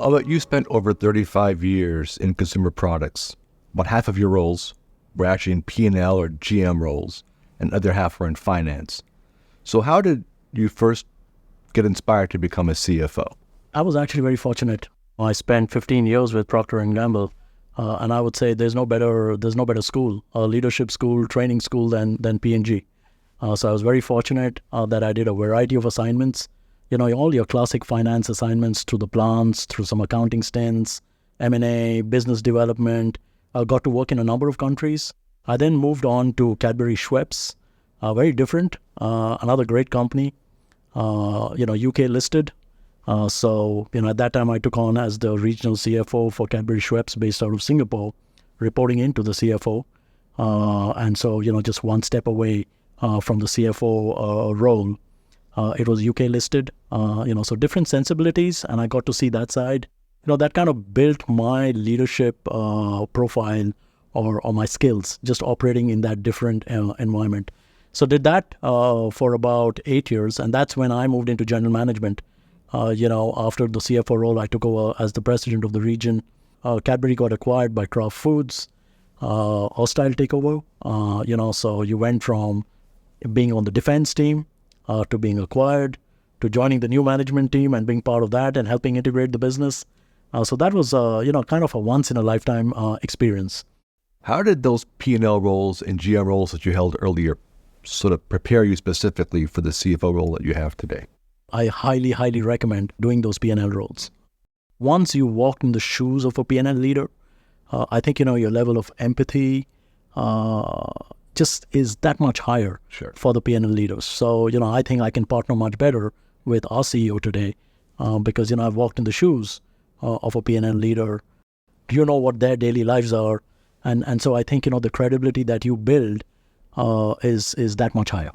Although you spent over 35 years in consumer products, about half of your roles were actually in P&L or GM roles, and the other half were in finance. So how did you first get inspired to become a CFO? I was actually very fortunate. I spent 15 years with Procter & Gamble, and I would say there's no better school, leadership school, training school than P&G. So I was very fortunate that I did a variety of assignments. All your classic finance assignments through the plants, through some accounting stints, M&A, business development. I got to work in a number of countries. I then moved on to Cadbury Schweppes, very different, another great company, UK listed. So at that time I took on as the regional CFO for Cadbury Schweppes based out of Singapore, reporting into the CFO. And so, just one step away from the CFO role. It was UK listed, so different sensibilities, and I got to see that side. That kind of built my leadership profile or my skills, just operating in that different environment. So did that for about 8 years, and that's when I moved into general management. After the CFO role, I took over as the president of the region. Cadbury got acquired by Kraft Foods, hostile takeover. So you went from being on the defense team to being acquired, to joining the new management team and being part of that and helping integrate the business. So that was, kind of a once-in-a-lifetime experience. How did those P&L roles and GM roles that you held earlier sort of prepare you specifically for the CFO role that you have today? I highly, highly recommend doing those P&L roles. Once you walk in the shoes of a P&L leader, I think, your level of empathy just is that much higher for the P&L leaders. So, I think I can partner much better with our CEO today because, I've walked in the shoes of a P&L leader. You know what their daily lives are. And so I think, the credibility that you build is that much higher.